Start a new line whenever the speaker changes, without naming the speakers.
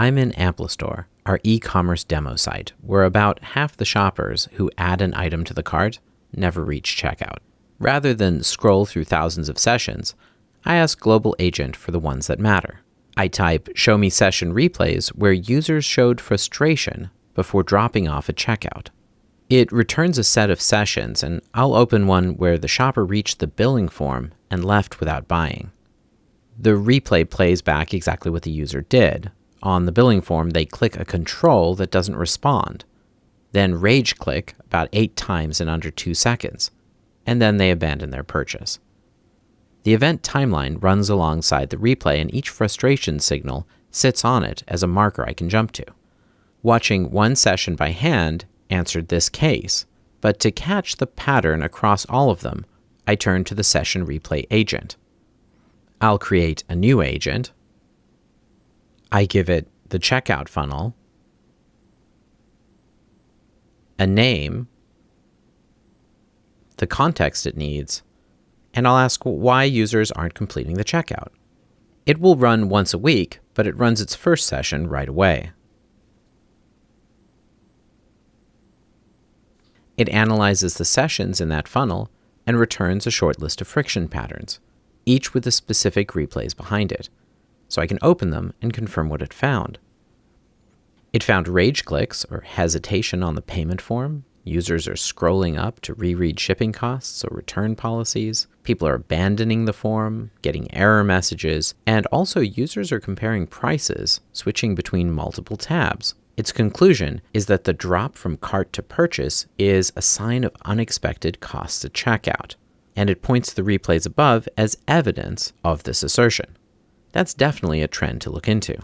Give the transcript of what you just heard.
I'm in Amplitude, our e-commerce demo site, where about half the shoppers who add an item to the cart never reach checkout. Rather than scroll through thousands of sessions, I ask Global Agent for the ones that matter. I type "Show me session replays" where users showed frustration before dropping off at checkout. It returns a set of sessions, and I'll open one where the shopper reached the billing form and left without buying. The replay plays back exactly what the user did. On the billing form, they click a control that doesn't respond, then rage click about 8 times in under 2 seconds, and then they abandon their purchase. The event timeline runs alongside the replay, and each frustration signal sits on it as a marker I can jump to. Watching one session by hand answered this case, but to catch the pattern across all of them, I turn to the session replay agent. I'll create a new agent. I give it the checkout funnel, a name, the context it needs, and I'll ask why users aren't completing the checkout. It will run once a week, but it runs its first session right away. It analyzes the sessions in that funnel and returns a short list of friction patterns, each with the specific replays behind it, so I can open them and confirm what it found. It found rage clicks or hesitation on the payment form. Users are scrolling up to reread shipping costs or return policies. People are abandoning the form, getting error messages, and also users are comparing prices, switching between multiple tabs. Its conclusion is that the drop from cart to purchase is a sign of unexpected costs at checkout, and it points to the replays above as evidence of this assertion. That's definitely a trend to look into.